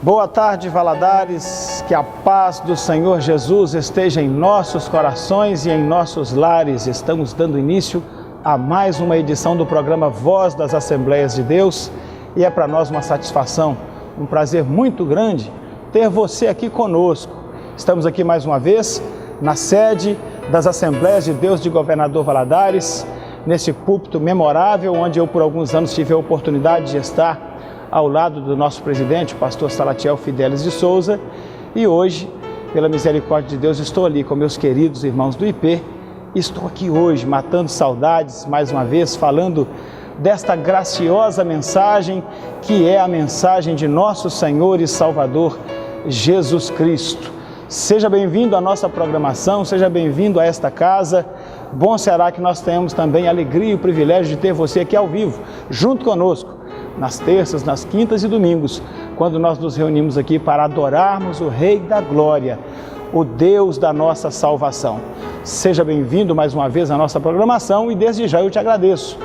Boa tarde, Valadares, que a paz do Senhor Jesus esteja em nossos corações e em nossos lares. Estamos dando início a mais uma edição do programa Voz das Assembleias de Deus e é para nós uma satisfação, um prazer muito grande ter você aqui conosco. Estamos aqui mais uma vez na sede das Assembleias de Deus de Governador Valadares, nesse púlpito memorável onde eu por alguns anos tive a oportunidade de estar ao lado do nosso presidente, o pastor Salatiel Fidelis de Souza, e hoje, pela misericórdia de Deus, estou ali com meus queridos irmãos do IP. Estou aqui hoje, matando saudades, mais uma vez, falando desta graciosa mensagem, que é a mensagem de nosso Senhor e Salvador, Jesus Cristo. Seja bem-vindo à nossa programação, seja bem-vindo a esta casa. Bom será que nós tenhamos também a alegria e o privilégio de ter você aqui ao vivo, junto conosco, nas terças, nas quintas e domingos, quando nós nos reunimos aqui para adorarmos o Rei da Glória, o Deus da nossa salvação. Seja bem-vindo mais uma vez à nossa programação e desde já eu te agradeço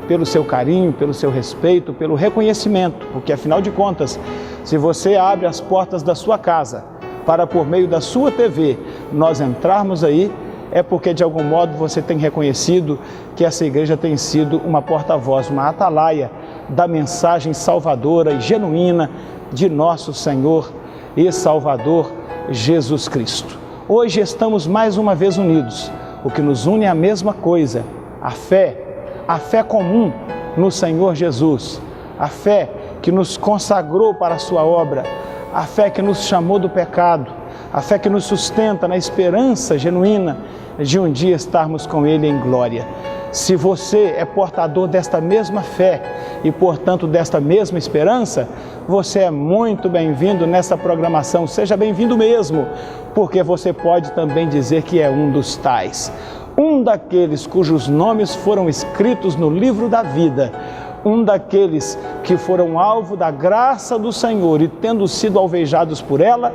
pelo seu carinho, pelo seu respeito, pelo reconhecimento, porque afinal de contas, se você abre as portas da sua casa para por meio da sua TV nós entrarmos aí, é porque de algum modo você tem reconhecido que essa igreja tem sido uma porta-voz, uma atalaia da mensagem salvadora e genuína de nosso Senhor e Salvador Jesus Cristo. Hoje estamos mais uma vez unidos. O que nos une é a mesma coisa, a fé comum no Senhor Jesus, a fé que nos consagrou para a sua obra, a fé que nos chamou do pecado, a fé que nos sustenta na esperança genuína de um dia estarmos com Ele em glória. Se você é portador desta mesma fé e, portanto, desta mesma esperança, você é muito bem-vindo nessa programação. Seja bem-vindo mesmo, porque você pode também dizer que é um dos tais, um daqueles cujos nomes foram escritos no livro da vida, um daqueles que foram alvo da graça do Senhor e, tendo sido alvejados por ela,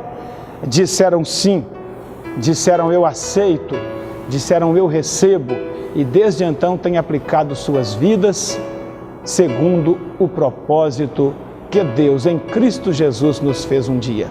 disseram sim, disseram eu aceito, disseram eu recebo, e desde então têm aplicado suas vidas segundo o propósito que Deus em Cristo Jesus nos fez um dia.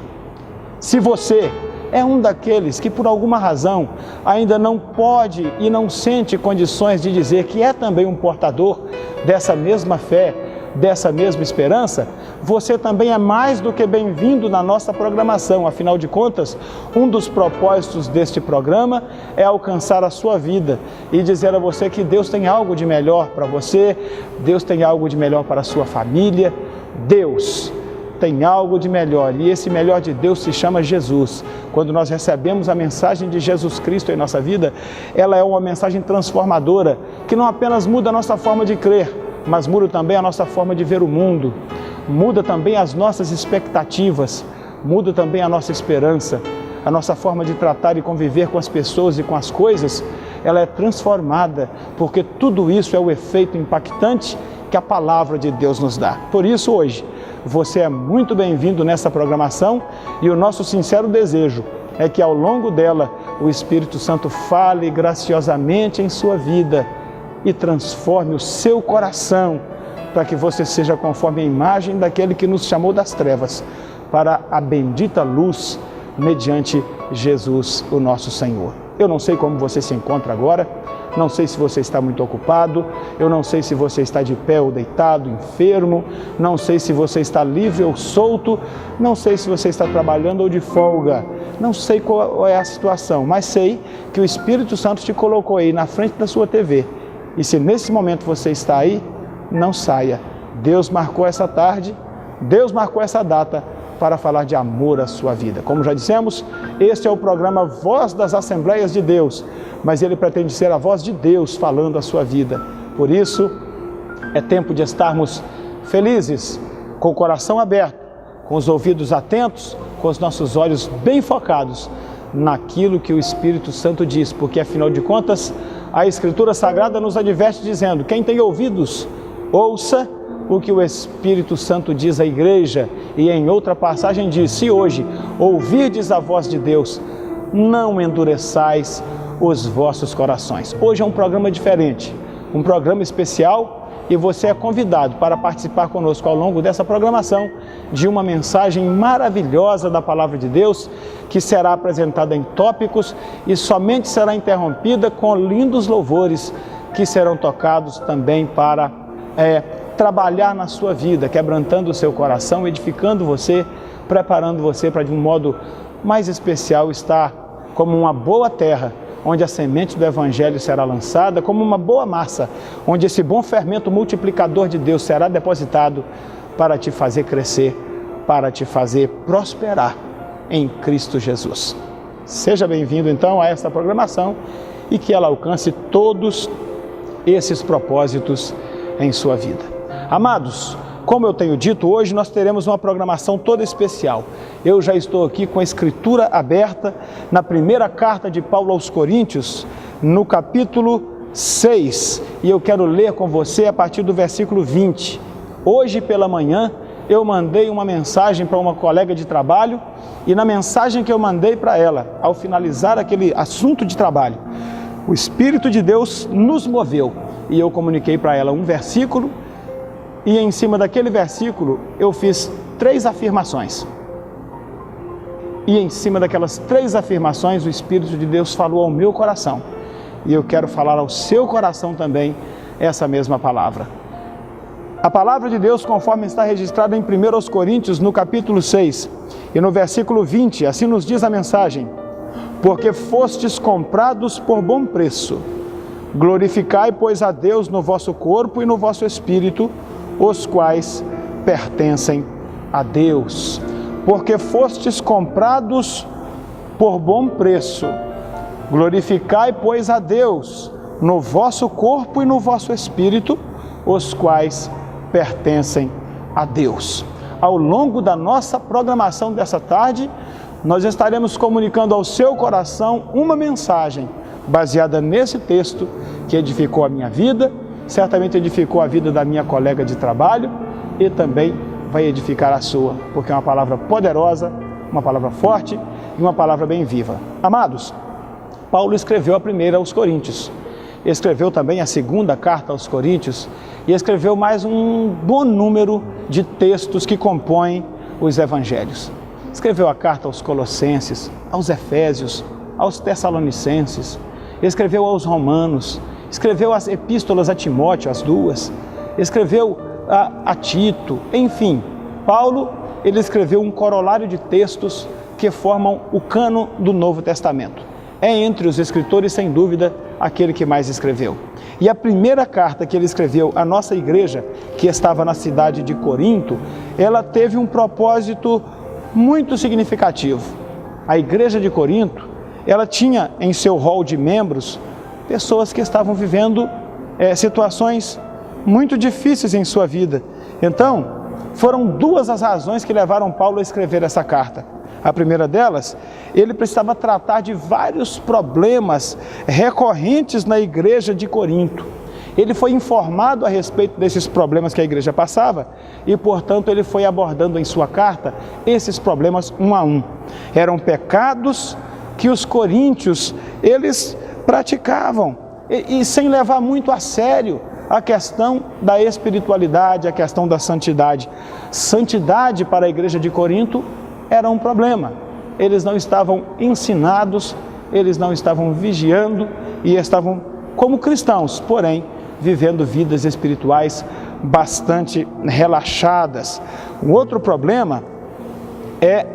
Se você é um daqueles que por alguma razão ainda não pode e não sente condições de dizer que é também um portador dessa mesma fé, dessa mesma esperança, você também é mais do que bem-vindo na nossa programação. Afinal de contas, um dos propósitos deste programa é alcançar a sua vida e dizer a você que Deus tem algo de melhor para você, Deus tem algo de melhor para a sua família, Deus tem algo de melhor, e esse melhor de Deus se chama Jesus. Quando nós recebemos a mensagem de Jesus Cristo em nossa vida, ela é uma mensagem transformadora, que não apenas muda a nossa forma de crer, mas muda também a nossa forma de ver o mundo, muda também as nossas expectativas, muda também a nossa esperança, a nossa forma de tratar e conviver com as pessoas e com as coisas, ela é transformada, porque tudo isso é o efeito impactante que a palavra de Deus nos dá. Por isso hoje, você é muito bem-vindo nessa programação e o nosso sincero desejo é que ao longo dela o Espírito Santo fale graciosamente em sua vida e transforme o seu coração para que você seja conforme a imagem daquele que nos chamou das trevas para a bendita luz mediante Jesus, o nosso Senhor. Eu não sei como você se encontra agora, não sei se você está muito ocupado, eu não sei se você está de pé ou deitado, enfermo, não sei se você está livre ou solto, não sei se você está trabalhando ou de folga, não sei qual é a situação, mas sei que o Espírito Santo te colocou aí na frente da sua TV. E se nesse momento você está aí, não saia. Deus marcou essa tarde, Deus marcou essa data para falar de amor à sua vida. Como já dissemos, este é o programa Voz das Assembleias de Deus, mas ele pretende ser a voz de Deus falando a sua vida. Por isso, é tempo de estarmos felizes, com o coração aberto, com os ouvidos atentos, com os nossos olhos bem focados naquilo que o Espírito Santo diz, porque afinal de contas, a Escritura Sagrada nos adverte dizendo: quem tem ouvidos, ouça o que o Espírito Santo diz à igreja. E em outra passagem diz: se hoje ouvirdes a voz de Deus, não endureçais os vossos corações. Hoje é um programa diferente, um programa especial e você é convidado para participar conosco ao longo dessa programação de uma mensagem maravilhosa da Palavra de Deus, que será apresentada em tópicos e somente será interrompida com lindos louvores que serão tocados também para trabalhar na sua vida, quebrantando o seu coração, edificando você, preparando você para, de um modo mais especial, estar como uma boa terra, onde a semente do Evangelho será lançada, como uma boa massa, onde esse bom fermento multiplicador de Deus será depositado para te fazer crescer, para te fazer prosperar em Cristo Jesus. Seja bem-vindo então a esta programação e que ela alcance todos esses propósitos em sua vida. Amados, como eu tenho dito, hoje nós teremos uma programação toda especial. Eu já estou aqui com a Escritura aberta na primeira carta de Paulo aos Coríntios, no capítulo 6, e eu quero ler com você a partir do versículo 20. Hoje pela manhã eu mandei uma mensagem para uma colega de trabalho, e na mensagem que eu mandei para ela, ao finalizar aquele assunto de trabalho, o Espírito de Deus nos moveu, e eu comuniquei para ela um versículo, e em cima daquele versículo eu fiz 3 afirmações. E em cima daquelas 3 afirmações o Espírito de Deus falou ao meu coração. E eu quero falar ao seu coração também essa mesma palavra. A palavra de Deus, conforme está registrada em 1 Coríntios, no capítulo 6, e no versículo 20, assim nos diz a mensagem: porque fostes comprados por bom preço. Glorificai, pois, a Deus no vosso corpo e no vosso espírito, os quais pertencem a Deus. Porque fostes comprados por bom preço. Glorificai, pois, a Deus no vosso corpo e no vosso espírito, os quais pertencem a Deus. Ao longo da nossa programação dessa tarde, nós estaremos comunicando ao seu coração uma mensagem baseada nesse texto que edificou a minha vida, certamente edificou a vida da minha colega de trabalho e também vai edificar a sua, porque é uma palavra poderosa, uma palavra forte e uma palavra bem viva. Amados, Paulo escreveu a primeira aos Coríntios, escreveu também a segunda carta aos Coríntios e escreveu mais um bom número de textos que compõem os evangelhos. Escreveu a carta aos Colossenses, aos Efésios, aos Tessalonicenses, escreveu aos Romanos, escreveu as epístolas a Timóteo, as 2, escreveu a Tito, enfim, Paulo, ele escreveu um corolário de textos que formam o cânon do Novo Testamento. É entre os escritores, sem dúvida, aquele que mais escreveu. E a primeira carta que ele escreveu à nossa igreja, que estava na cidade de Corinto, ela teve um propósito muito significativo. A igreja de Corinto, ela tinha em seu rol de membros pessoas que estavam vivendo situações muito difíceis em sua vida. Então, foram 2 as razões que levaram Paulo a escrever essa carta. A primeira delas, ele precisava tratar de vários problemas recorrentes na igreja de Corinto. Ele foi informado a respeito desses problemas que a igreja passava e, portanto, ele foi abordando em sua carta esses problemas um a um. Eram pecados que os coríntios, eles praticavam e sem levar muito a sério a questão da espiritualidade, a questão da santidade. Santidade para a igreja de Corinto era um problema. Eles não estavam ensinados, eles não estavam vigiando e estavam como cristãos, porém, vivendo vidas espirituais bastante relaxadas. Um outro problema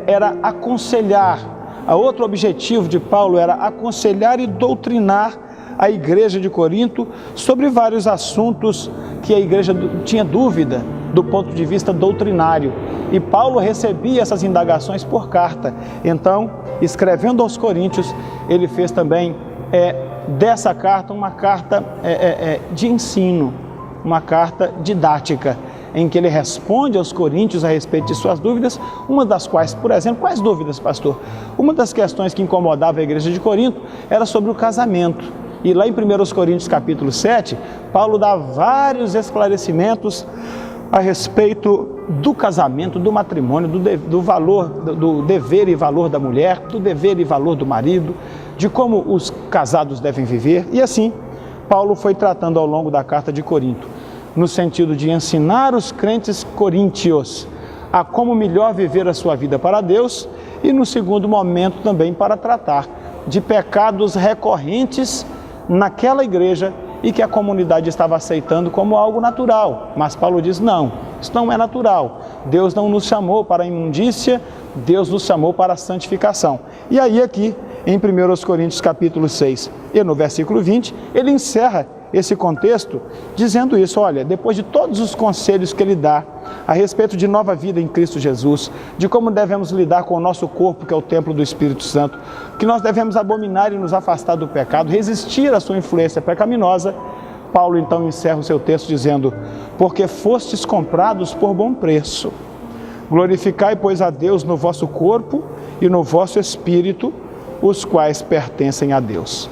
era aconselhar. Outro objetivo de Paulo era aconselhar e doutrinar a igreja de Corinto sobre vários assuntos que a igreja tinha dúvida do ponto de vista doutrinário. E Paulo recebia essas indagações por carta. Então, escrevendo aos Coríntios, ele fez também dessa carta uma carta de ensino, uma carta didática, em que ele responde aos coríntios a respeito de suas dúvidas, uma das quais, por exemplo, quais dúvidas, pastor? Uma das questões que incomodava a igreja de Corinto era sobre o casamento. E lá em 1 Coríntios capítulo 7, Paulo dá vários esclarecimentos a respeito do casamento, do matrimônio, do valor, do dever e valor da mulher, do dever e valor do marido, de como os casados devem viver. E assim, Paulo foi tratando ao longo da carta de Corinto no sentido de ensinar os crentes coríntios a como melhor viver a sua vida para Deus, e no segundo momento também para tratar de pecados recorrentes naquela igreja e que a comunidade estava aceitando como algo natural. Mas Paulo diz: não, isso não é natural. Deus não nos chamou para a imundícia, Deus nos chamou para a santificação. E aí aqui, em 1 Coríntios capítulo 6 e no versículo 20, ele encerra esse contexto dizendo isso: olha, depois de todos os conselhos que ele dá a respeito de nova vida em Cristo Jesus, de como devemos lidar com o nosso corpo, que é o templo do Espírito Santo, que nós devemos abominar e nos afastar do pecado, resistir à sua influência pecaminosa, Paulo então encerra o seu texto dizendo: porque fostes comprados por bom preço, glorificai, pois, a Deus no vosso corpo e no vosso espírito, os quais pertencem a Deus.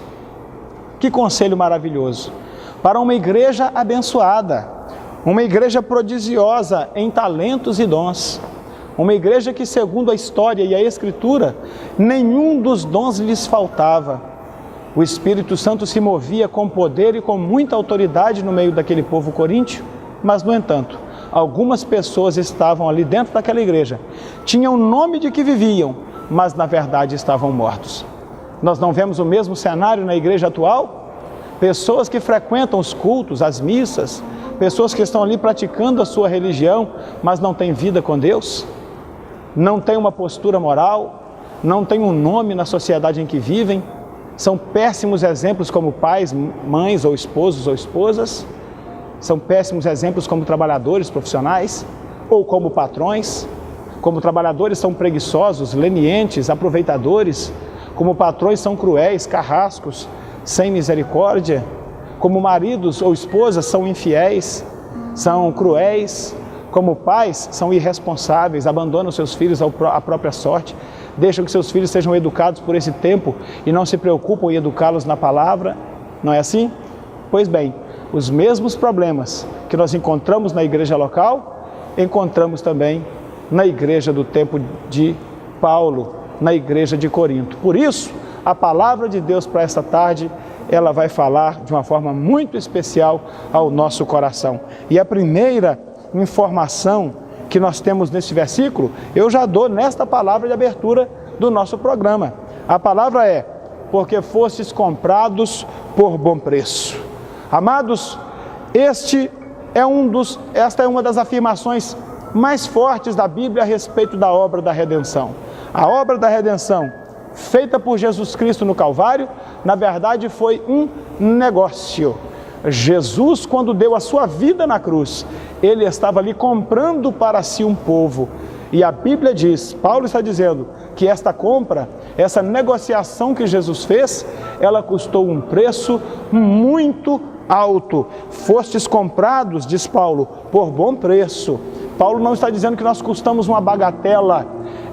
Que conselho maravilhoso para uma igreja abençoada, uma igreja prodigiosa em talentos e dons, uma igreja que, segundo a história e a Escritura, nenhum dos dons lhes faltava. O Espírito Santo se movia com poder e com muita autoridade no meio daquele povo coríntio, mas, no entanto, algumas pessoas estavam ali dentro daquela igreja, tinham o nome de que viviam, mas na verdade estavam mortos. Nós não vemos o mesmo cenário na igreja atual? Pessoas que frequentam os cultos, as missas, pessoas que estão ali praticando a sua religião, mas não têm vida com Deus, não têm uma postura moral, não têm um nome na sociedade em que vivem, são péssimos exemplos como pais, mães ou esposos ou esposas, são péssimos exemplos como trabalhadores profissionais ou como patrões. Como trabalhadores são preguiçosos, lenientes, aproveitadores, como patrões são cruéis, carrascos, sem misericórdia, como maridos ou esposas são infiéis, são cruéis, como pais são irresponsáveis, abandonam seus filhos à própria sorte, deixam que seus filhos sejam educados por esse tempo e não se preocupam em educá-los na palavra. Não é assim? Pois bem, os mesmos problemas que nós encontramos na igreja local, encontramos também na igreja do tempo de Paulo, na igreja de Corinto. Por isso, a palavra de Deus para esta tarde, ela vai falar de uma forma muito especial ao nosso coração. E a primeira informação que nós temos nesse versículo, eu já dou nesta palavra de abertura do nosso programa. A palavra é: porque fostes comprados por bom preço. Amados, esta é uma das afirmações mais fortes da Bíblia a respeito da obra da redenção. A obra da redenção feita por Jesus Cristo no Calvário, na verdade foi um negócio. Jesus, quando deu a sua vida na cruz, ele estava ali comprando para si um povo. E a Bíblia diz, Paulo está dizendo, que esta compra, essa negociação que Jesus fez, ela custou um preço muito alto. Fostes comprados, diz Paulo, por bom preço. Paulo não está dizendo que nós custamos uma bagatela,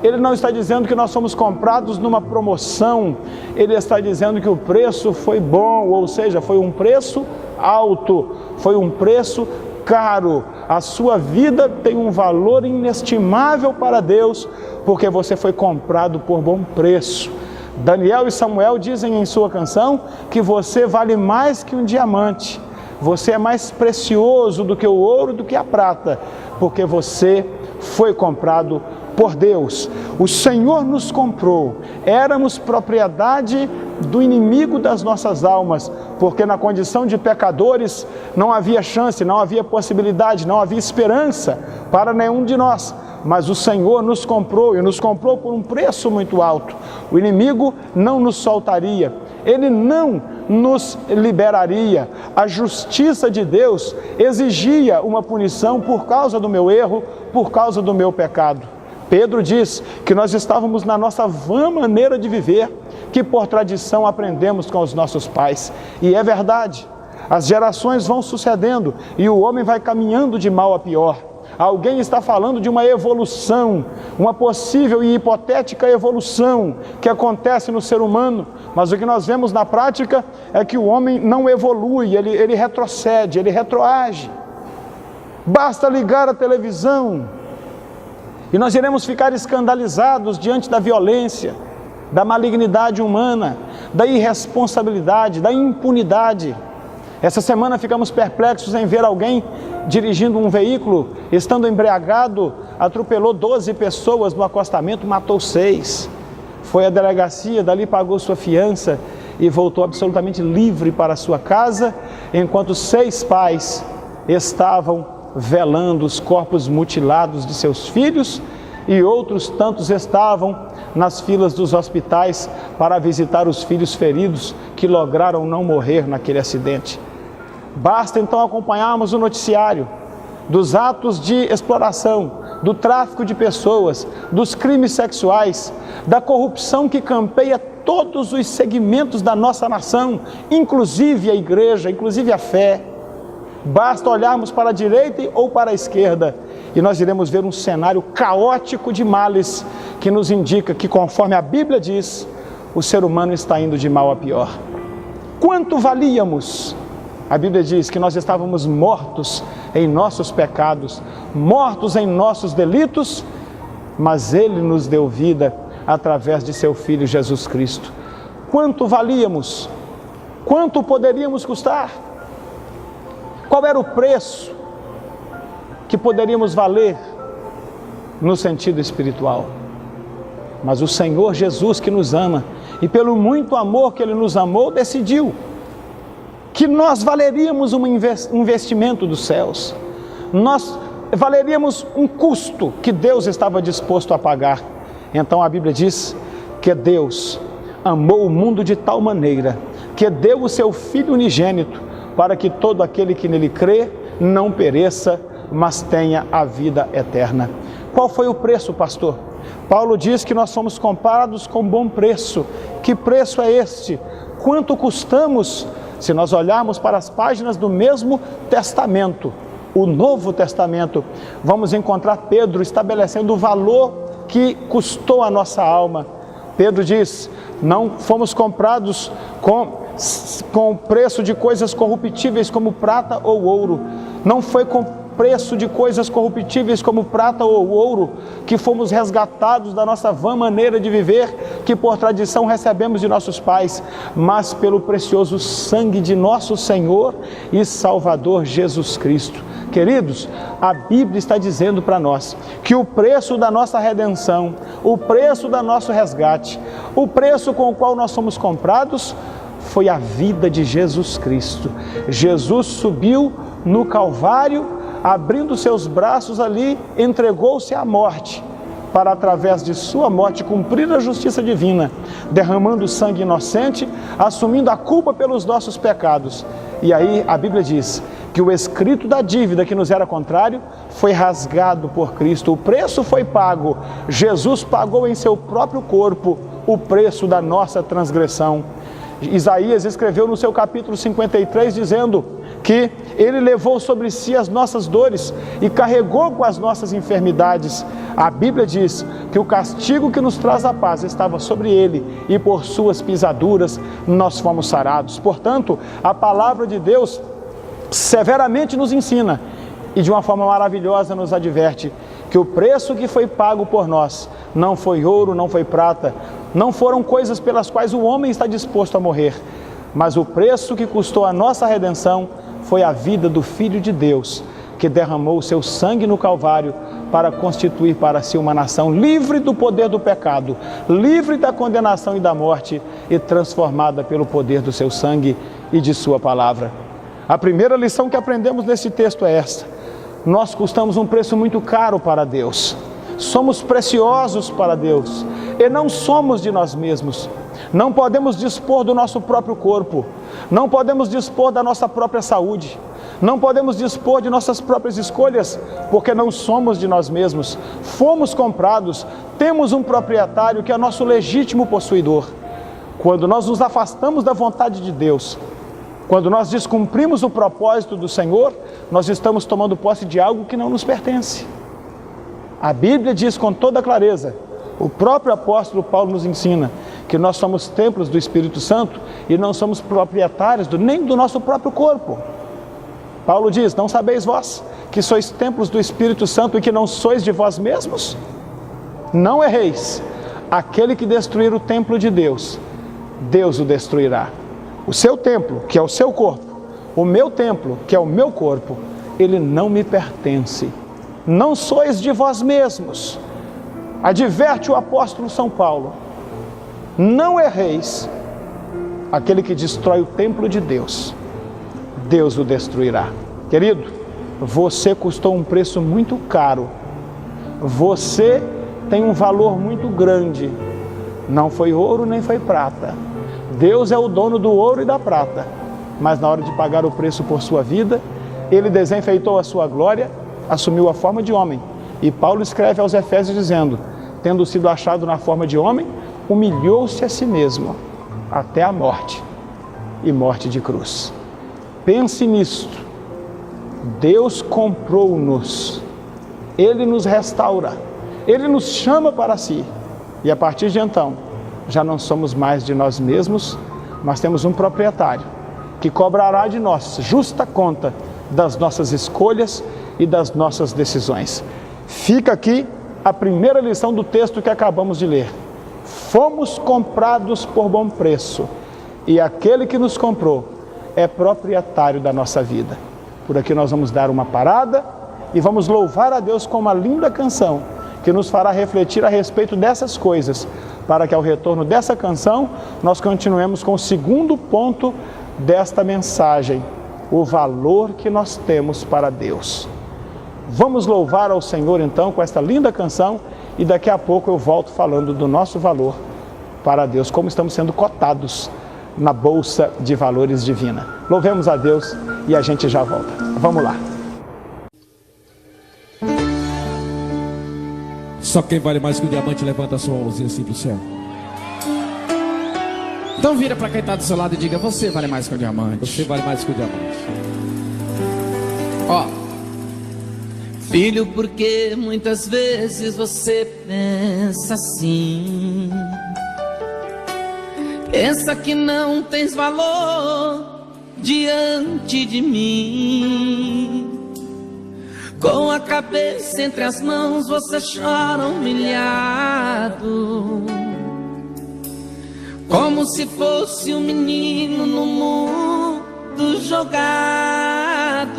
ele não está dizendo que nós somos comprados numa promoção, ele está dizendo que o preço foi bom, ou seja, foi um preço alto, foi um preço caro. A sua vida tem um valor inestimável para Deus, porque você foi comprado por bom preço. Daniel e Samuel dizem em sua canção que você vale mais que um diamante, você é mais precioso do que o ouro, do que a prata, porque você foi comprado por Deus. O Senhor nos comprou, éramos propriedade do inimigo das nossas almas, porque na condição de pecadores não havia chance, não havia possibilidade, não havia esperança para nenhum de nós. Mas o Senhor nos comprou, e nos comprou por um preço muito alto. O inimigo não nos soltaria, ele não nos liberaria. A justiça de Deus exigia uma punição por causa do meu erro, por causa do meu pecado. Pedro diz que nós estávamos na nossa vã maneira de viver, que por tradição aprendemos com os nossos pais. E é verdade, as gerações vão sucedendo e o homem vai caminhando de mal a pior. Alguém está falando de uma evolução, uma possível e hipotética evolução que acontece no ser humano, mas o que nós vemos na prática é que o homem não evolui, ele retrocede, ele retroage. Basta ligar a televisão e nós iremos ficar escandalizados diante da violência, da malignidade humana, da irresponsabilidade, da impunidade. Essa semana ficamos perplexos em ver alguém dirigindo um veículo, estando embriagado, atropelou 12 pessoas no acostamento, matou 6. Foi à delegacia, dali pagou sua fiança e voltou absolutamente livre para sua casa, enquanto 6 pais estavam velando os corpos mutilados de seus filhos e outros tantos estavam nas filas dos hospitais para visitar os filhos feridos que lograram não morrer naquele acidente. Basta então acompanharmos o noticiário dos atos de exploração, do tráfico de pessoas, dos crimes sexuais, da corrupção que campeia todos os segmentos da nossa nação, inclusive a igreja, inclusive a fé. Basta olharmos para a direita ou para a esquerda e nós iremos ver um cenário caótico de males que nos indica que, conforme a Bíblia diz, o ser humano está indo de mal a pior. Quanto valíamos? A Bíblia diz que nós estávamos mortos em nossos pecados, mortos em nossos delitos, mas Ele nos deu vida através de seu Filho Jesus Cristo. Quanto valíamos? Quanto poderíamos custar? Qual era o preço que poderíamos valer no sentido espiritual? Mas o Senhor Jesus, que nos ama, e pelo muito amor que Ele nos amou, decidiu que nós valeríamos um investimento dos céus, nós valeríamos um custo que Deus estava disposto a pagar. Então a Bíblia diz que Deus amou o mundo de tal maneira que deu o seu Filho unigênito para que todo aquele que nele crê não pereça, mas tenha a vida eterna. Qual foi o preço, pastor? Paulo diz que nós somos comprados com bom preço. Que preço é este? Quanto custamos? Se nós olharmos para as páginas do mesmo Testamento, o Novo Testamento, vamos encontrar Pedro estabelecendo o valor que custou a nossa alma. Pedro diz: não fomos comprados com o preço de coisas corruptíveis como prata ou ouro. Não foi com preço de coisas corruptíveis como prata ou ouro que fomos resgatados da nossa vã maneira de viver, que por tradição recebemos de nossos pais, mas pelo precioso sangue de nosso Senhor e Salvador Jesus Cristo. Queridos, a Bíblia está dizendo para nós que o preço da nossa redenção, o preço do nosso resgate, o preço com o qual nós somos comprados, foi a vida de Jesus Cristo. Jesus subiu no Calvário, abrindo seus braços ali, entregou-se à morte, para através de sua morte cumprir a justiça divina, derramando sangue inocente, assumindo a culpa pelos nossos pecados. E aí a Bíblia diz que o escrito da dívida que nos era contrário foi rasgado por Cristo, o preço foi pago, Jesus pagou em seu próprio corpo o preço da nossa transgressão. Isaías escreveu no seu capítulo 53 dizendo que Ele levou sobre si as nossas dores e carregou com as nossas enfermidades. A Bíblia diz que o castigo que nos traz a paz estava sobre Ele e por suas pisaduras nós fomos sarados. Portanto, a palavra de Deus severamente nos ensina e de uma forma maravilhosa nos adverte que o preço que foi pago por nós não foi ouro, não foi prata, não foram coisas pelas quais o homem está disposto a morrer, mas o preço que custou a nossa redenção foi a vida do Filho de Deus, que derramou o seu sangue no Calvário para constituir para si uma nação livre do poder do pecado, livre da condenação e da morte e transformada pelo poder do seu sangue e de sua palavra. A primeira lição que aprendemos nesse texto é esta: nós custamos um preço muito caro para Deus. Somos preciosos para Deus e não somos de nós mesmos. Não podemos dispor do nosso próprio corpo, não podemos dispor da nossa própria saúde, não podemos dispor de nossas próprias escolhas, porque não somos de nós mesmos. Fomos comprados, temos um proprietário que é nosso legítimo possuidor. Quando nós nos afastamos da vontade de Deus, quando nós descumprimos o propósito do Senhor, nós estamos tomando posse de algo que não nos pertence. A Bíblia diz com toda clareza, o próprio apóstolo Paulo nos ensina que nós somos templos do Espírito Santo e não somos proprietários nem do nosso próprio corpo. Paulo diz: não sabeis vós que sois templos do Espírito Santo e que não sois de vós mesmos? Não erreis, aquele que destruir o templo de Deus, Deus o destruirá. O seu templo, que é o seu corpo, o meu templo, que é o meu corpo, ele não me pertence. Não sois de vós mesmos. Adverte o apóstolo São Paulo. Não erreis. Aquele que destrói o templo de Deus, Deus o destruirá. Querido, você custou um preço muito caro. Você tem um valor muito grande. Não foi ouro nem foi prata. Deus é o dono do ouro e da prata. Mas na hora de pagar o preço por sua vida, Ele desenfeitou a sua glória, assumiu a forma de homem. E Paulo escreve aos Efésios dizendo: tendo sido achado na forma de homem, humilhou-se a si mesmo, até a morte, e morte de cruz. Pense nisto. Deus comprou-nos. Ele nos restaura. Ele nos chama para si. E a partir de então, já não somos mais de nós mesmos, mas temos um proprietário que cobrará de nós justa conta das nossas escolhas e das nossas decisões. Fica aqui a primeira lição do texto que acabamos de ler. Fomos comprados por bom preço, e aquele que nos comprou é proprietário da nossa vida. Por aqui nós vamos dar uma parada e vamos louvar a Deus com uma linda canção que nos fará refletir a respeito dessas coisas, para que ao retorno dessa canção nós continuemos com o segundo ponto desta mensagem: o valor que nós temos para Deus. Vamos louvar ao Senhor então com esta linda canção, e daqui a pouco eu volto falando do nosso valor para Deus, como estamos sendo cotados na Bolsa de Valores Divina. Louvemos a Deus e a gente já volta. Vamos lá. Só quem vale mais que o diamante levanta a sua mãozinha assim pro céu. Então vira pra quem tá do seu lado e diga: você vale mais que o diamante. Você vale mais que o diamante. Ó, filho, porque muitas vezes você pensa assim, pensa que não tens valor diante de mim. Com a cabeça entre as mãos você chora humilhado, como se fosse um menino no mundo jogado,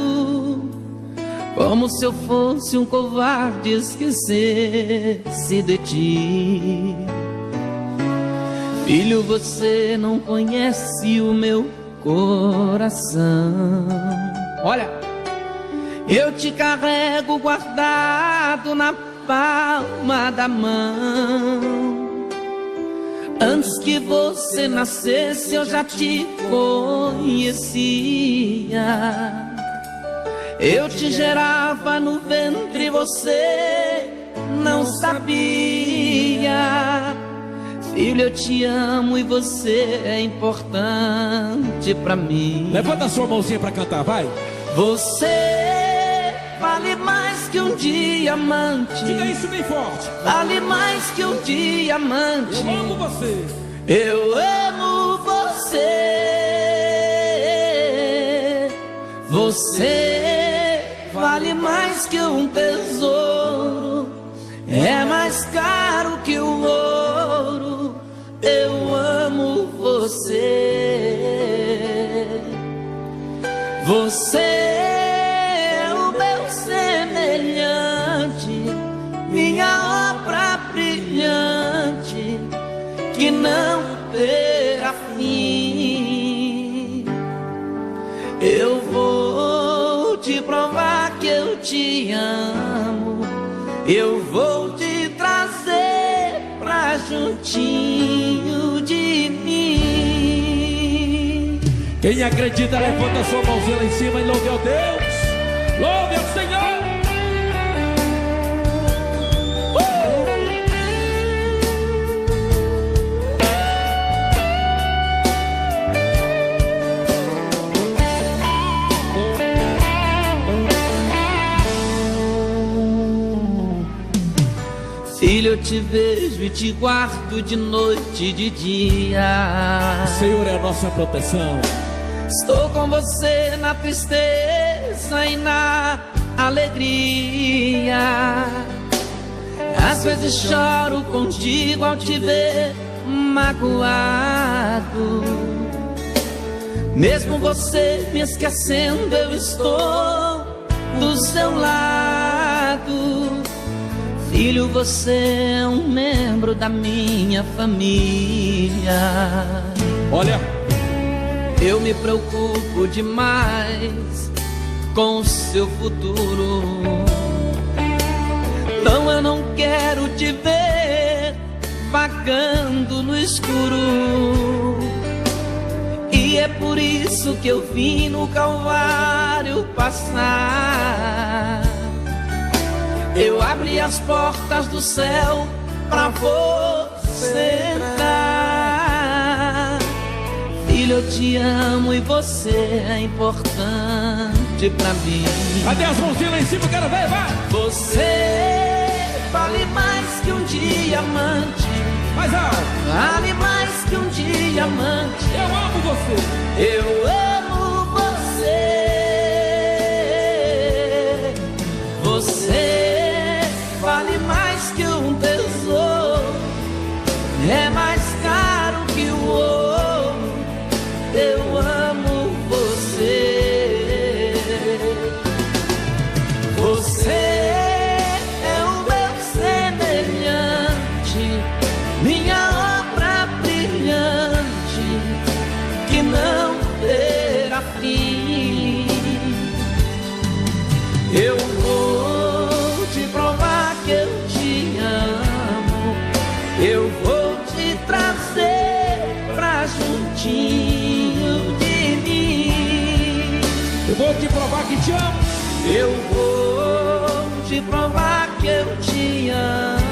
como se eu fosse um covarde esquecer-se de ti. Filho, você não conhece o meu coração. olha, Eu te carrego guardado na palma da mão. Antes que você nascesse eu já te conhecia. Eu te gerava no ventre, você não sabia. Filho, eu te amo e você é importante pra mim. Levanta a sua mãozinha pra cantar, vai. Você vale mais que um diamante. Diga isso bem forte. Vale mais que um diamante. Eu amo você. Eu amo você. Você vale mais que um tesouro. É mais caro que o ouro. Eu amo você. Você é o meu semelhante, minha obra brilhante, que não terá fim. Eu vou te provar que eu te amo. Eu vou te trazer pra juntinho de mim. Quem acredita, levanta a sua mãozinha lá em cima e louve ao Deus. Louve ao Senhor. Filho, eu te vejo e te guardo de noite e de dia. O Senhor é a nossa proteção. Estou com você na tristeza e na alegria. Às vezes choro contigo ao te ver magoado, Mesmo você me esquecendo, eu estou do seu lado. Filho, você é um membro da minha família. Olha, eu me preocupo demais com o seu futuro. Não, eu não quero te ver vagando no escuro. E é por isso que eu vim no Calvário passar. Eu abri as portas do céu pra você entrar. Filho, eu te amo e você é importante pra mim. Cadê as mãozinhas lá em cima? Quero ver, vai! Você vale mais que um diamante. Mais alto! Vale mais que um diamante. Eu amo você! Eu amo você. Você vale mais que um tesouro. É mais caro que o ouro. Eu amo você. Você é o meu semelhante, minha obra brilhante, que não terá fim. Eu vou te provar que eu te amo. Eu vou te trazer pra juntinho de mim. Eu vou te provar que te amo. Eu vou te provar que eu te amo.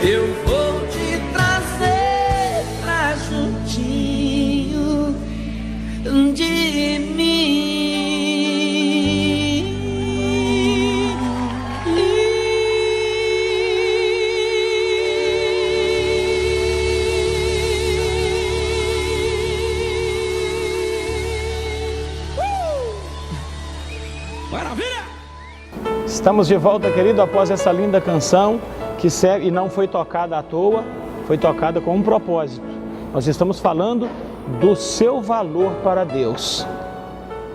Eu vou te trazer pra juntinho de mim. Maravilha! Estamos de volta, querido, após essa linda canção que serve, e não foi tocada à toa, foi tocada com um propósito. Nós estamos falando do seu valor para Deus.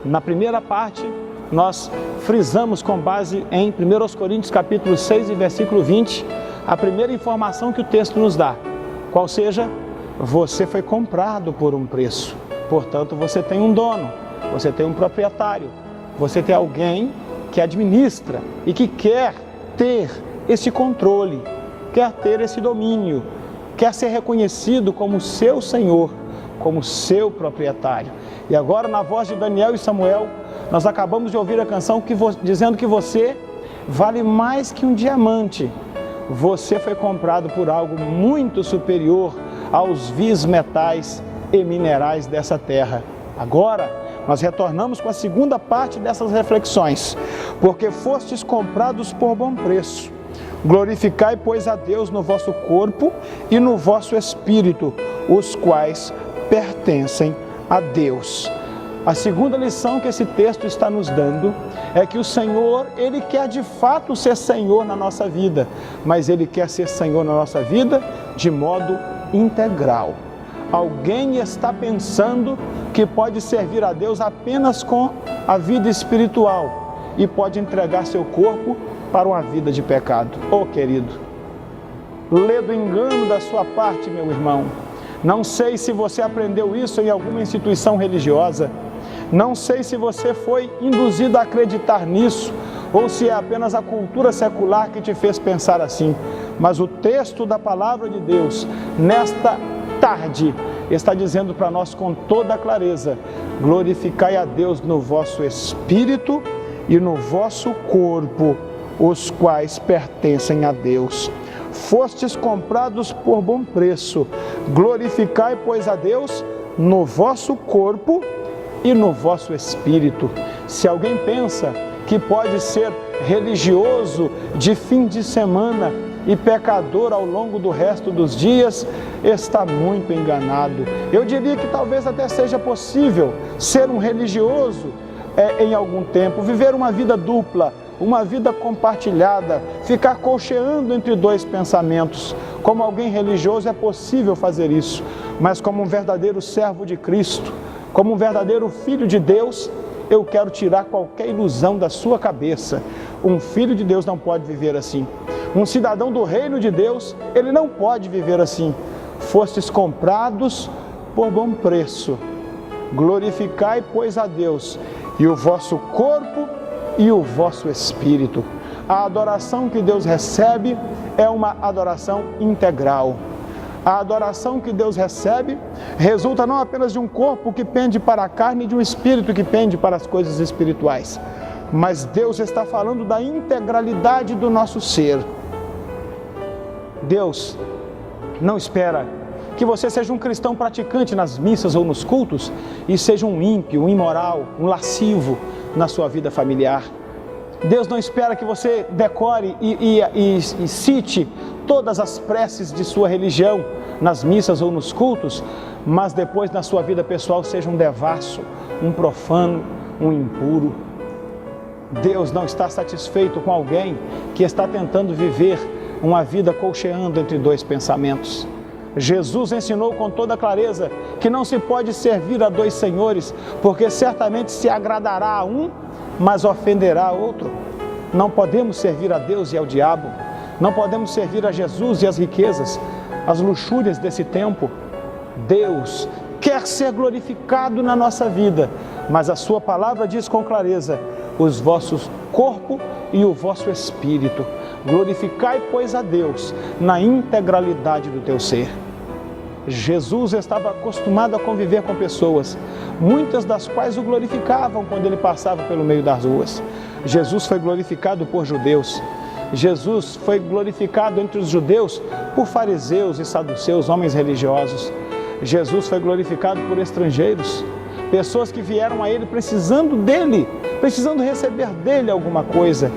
Na primeira parte, nós frisamos com base em 1 Coríntios capítulo 6 e versículo 20, a primeira informação que o texto nos dá, qual seja, você foi comprado por um preço, portanto você tem um dono, você tem um proprietário, você tem alguém que administra e que quer ter esse controle, quer ter esse domínio, quer ser reconhecido como seu Senhor, como seu proprietário. E agora, na voz de Daniel e Samuel, nós acabamos de ouvir a canção dizendo que você vale mais que um diamante. Você foi comprado por algo muito superior aos vis metais e minerais dessa terra. Agora, nós retornamos com a segunda parte dessas reflexões. Porque fostes comprados por bom preço. Glorificai, pois, a Deus no vosso corpo e no vosso espírito, os quais pertencem a Deus. A segunda lição que esse texto está nos dando é que o Senhor, Ele quer de fato ser Senhor na nossa vida, mas Ele quer ser Senhor na nossa vida de modo integral. Alguém está pensando que pode servir a Deus apenas com a vida espiritual e pode entregar seu corpo para uma vida de pecado. Oh, querido, lê do engano da sua parte, meu irmão. Não sei se você aprendeu isso em alguma instituição religiosa. Não sei se você foi induzido a acreditar nisso ou se é apenas a cultura secular que te fez pensar assim. Mas o texto da palavra de Deus, nesta tarde, está dizendo para nós com toda a clareza: glorificai a Deus no vosso espírito e no vosso corpo, os quais pertencem a Deus. Fostes comprados por bom preço. Glorificai, pois, a Deus no vosso corpo e no vosso espírito. Se alguém pensa que pode ser religioso de fim de semana e pecador ao longo do resto dos dias, está muito enganado. Eu diria que talvez até seja possível ser um religioso em algum tempo, viver uma vida dupla, uma vida compartilhada, ficar colcheando entre dois pensamentos. Como alguém religioso é possível fazer isso, mas como um verdadeiro servo de Cristo, Como um verdadeiro filho de Deus, eu quero tirar qualquer ilusão da sua cabeça. Um filho de Deus não pode viver assim. Um cidadão do reino de Deus, ele não pode viver assim. Fostes comprados por bom preço. Glorificai, pois, a Deus, e o vosso corpo e o vosso espírito. A adoração que Deus recebe é uma adoração integral. A adoração que Deus recebe resulta não apenas de um corpo que pende para a carne e de um espírito que pende para as coisas espirituais, mas Deus está falando da integralidade do nosso ser. Deus não espera que você seja um cristão praticante nas missas ou nos cultos e seja um ímpio, um imoral, um lascivo na sua vida familiar. Deus não espera que você decore e cite todas as preces de sua religião nas missas ou nos cultos, mas depois na sua vida pessoal seja um devasso, um profano, um impuro. Deus não está satisfeito com alguém que está tentando viver uma vida colcheando entre dois pensamentos. Jesus ensinou com toda clareza que não se pode servir a dois senhores, porque certamente se agradará a um, mas ofenderá a outro. Não podemos servir a Deus e ao diabo. Não podemos servir a Jesus e as riquezas, as luxúrias desse tempo. Deus quer ser glorificado na nossa vida, mas a sua palavra diz com clareza: os vossos corpo e o vosso espírito. Glorificai, pois, a Deus na integralidade do teu ser. Jesus estava acostumado a conviver com pessoas, muitas das quais o glorificavam quando ele passava pelo meio das ruas. Jesus foi glorificado por judeus. Jesus foi glorificado entre os judeus por fariseus e saduceus, homens religiosos. Jesus foi glorificado por estrangeiros, pessoas que vieram a ele precisando dele, precisando receber dele alguma coisa.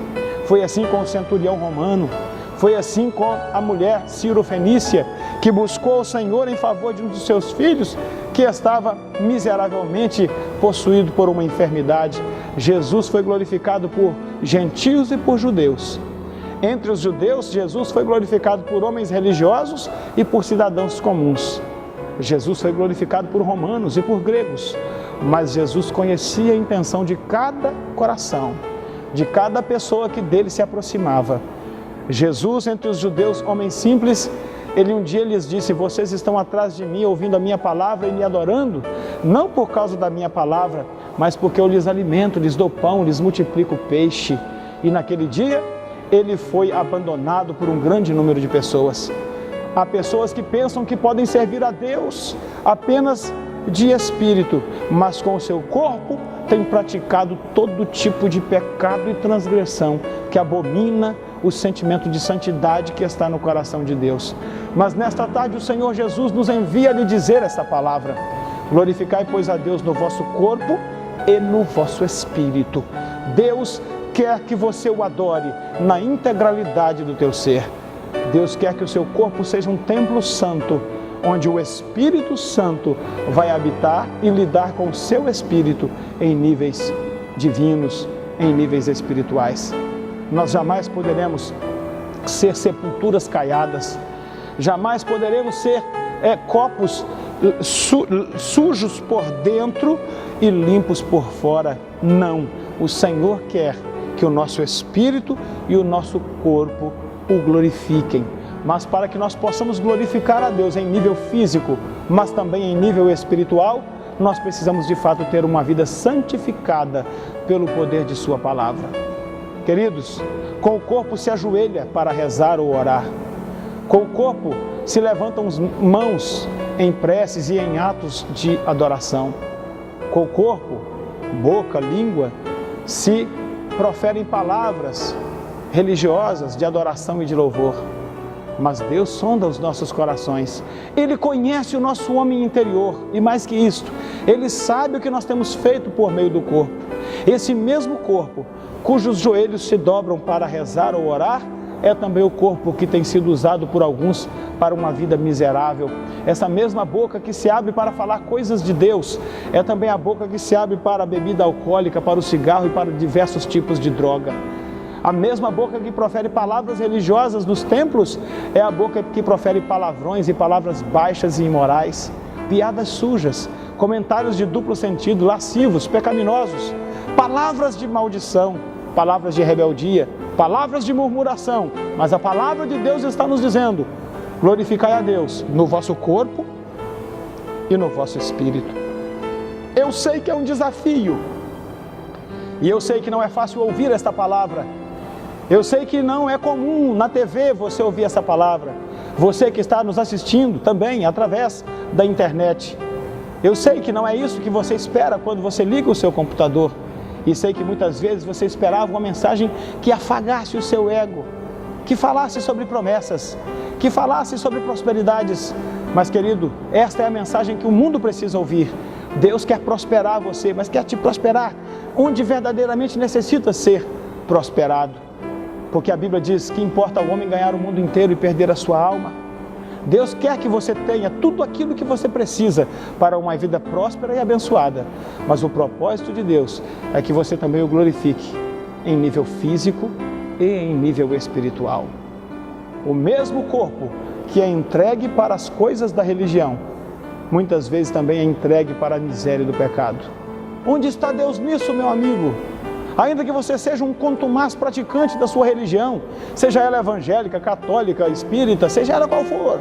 Foi assim com o centurião romano, foi assim com a mulher Ciro-fenícia, que buscou o Senhor em favor de um dos seus filhos, que estava miseravelmente possuído por uma enfermidade. Jesus foi glorificado por gentios e por judeus. Entre os judeus, Jesus foi glorificado por homens religiosos e por cidadãos comuns. Jesus foi glorificado por romanos e por gregos, mas Jesus conhecia a intenção de cada coração, de cada pessoa que dele se aproximava. Jesus, entre os judeus, homens simples, ele um dia lhes disse: vocês estão atrás de mim ouvindo a minha palavra e me adorando, não por causa da minha palavra, mas porque eu lhes alimento, lhes dou pão, lhes multiplico peixe. E naquele dia, ele foi abandonado por um grande número de pessoas. Há pessoas que pensam que podem servir a Deus apenas de espírito, mas com o seu corpo têm praticado todo tipo de pecado e transgressão que abomina o sentimento de santidade que está no coração de Deus. Mas nesta tarde o Senhor Jesus nos envia a lhe dizer essa palavra: glorificai, pois, a Deus no vosso corpo e no vosso espírito. Deus quer que você o adore na integralidade do teu ser. Deus quer que o seu corpo seja um templo santo, onde o Espírito Santo vai habitar e lidar com o seu espírito em níveis divinos, em níveis espirituais. Nós jamais poderemos ser sepulturas caiadas, jamais poderemos ser copos sujos por dentro e limpos por fora. Não, o Senhor quer que o nosso espírito e o nosso corpo o glorifiquem. Mas para que nós possamos glorificar a Deus em nível físico, mas também em nível espiritual, nós precisamos de fato ter uma vida santificada pelo poder de sua palavra. Queridos, com o corpo se ajoelha para rezar ou orar. Com o corpo se levantam mãos em preces e em atos de adoração. Com o corpo, boca, língua, se proferem palavras religiosas de adoração e de louvor. Mas Deus sonda os nossos corações. Ele conhece o nosso homem interior e, mais que isto, Ele sabe o que nós temos feito por meio do corpo. Esse mesmo corpo, cujos joelhos se dobram para rezar ou orar, é também o corpo que tem sido usado por alguns para uma vida miserável. Essa mesma boca que se abre para falar coisas de Deus, é também a boca que se abre para a bebida alcoólica, para o cigarro e para diversos tipos de droga. A mesma boca que profere palavras religiosas nos templos é a boca que profere palavrões e palavras baixas e imorais, piadas sujas, comentários de duplo sentido, lascivos, pecaminosos, palavras de maldição, palavras de rebeldia, palavras de murmuração. Mas a palavra de Deus está nos dizendo: glorificai a Deus no vosso corpo e no vosso espírito. Eu sei que é um desafio, e eu sei que não é fácil ouvir esta palavra. Eu sei que não é comum na TV você ouvir essa palavra. Você que está nos assistindo também através da internet. Eu sei que não é isso que você espera quando você liga o seu computador. E sei que muitas vezes você esperava uma mensagem que afagasse o seu ego, que falasse sobre promessas, que falasse sobre prosperidades. Mas, querido, esta é a mensagem que o mundo precisa ouvir. Deus quer prosperar você, mas quer te prosperar onde verdadeiramente necessita ser prosperado. Porque a Bíblia diz que importa ao homem ganhar o mundo inteiro e perder a sua alma. Deus quer que você tenha tudo aquilo que você precisa para uma vida próspera e abençoada. Mas o propósito de Deus é que você também o glorifique em nível físico e em nível espiritual. O mesmo corpo que é entregue para as coisas da religião, muitas vezes também é entregue para a miséria do pecado. Onde está Deus nisso, meu amigo? Ainda que você seja um contumaz praticante da sua religião, seja ela evangélica, católica, espírita, seja ela qual for,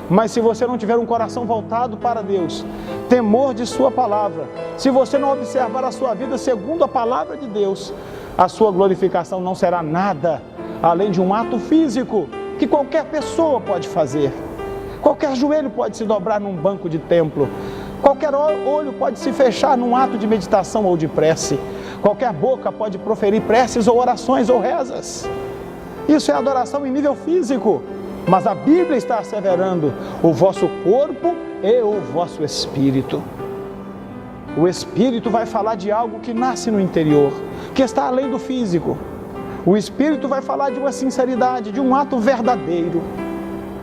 mas se você não tiver um coração voltado para Deus, temor de sua palavra, se você não observar a sua vida segundo a palavra de Deus, a sua glorificação não será nada além de um ato físico que qualquer pessoa pode fazer. Qualquer joelho pode se dobrar num banco de templo, qualquer olho pode se fechar num ato de meditação ou de prece, qualquer boca pode proferir preces ou orações ou rezas. Isso é adoração em nível físico, mas a Bíblia está asseverando o vosso corpo e o vosso espírito. O espírito vai falar de algo que nasce no interior, que está além do físico. O espírito vai falar de uma sinceridade, de um ato verdadeiro.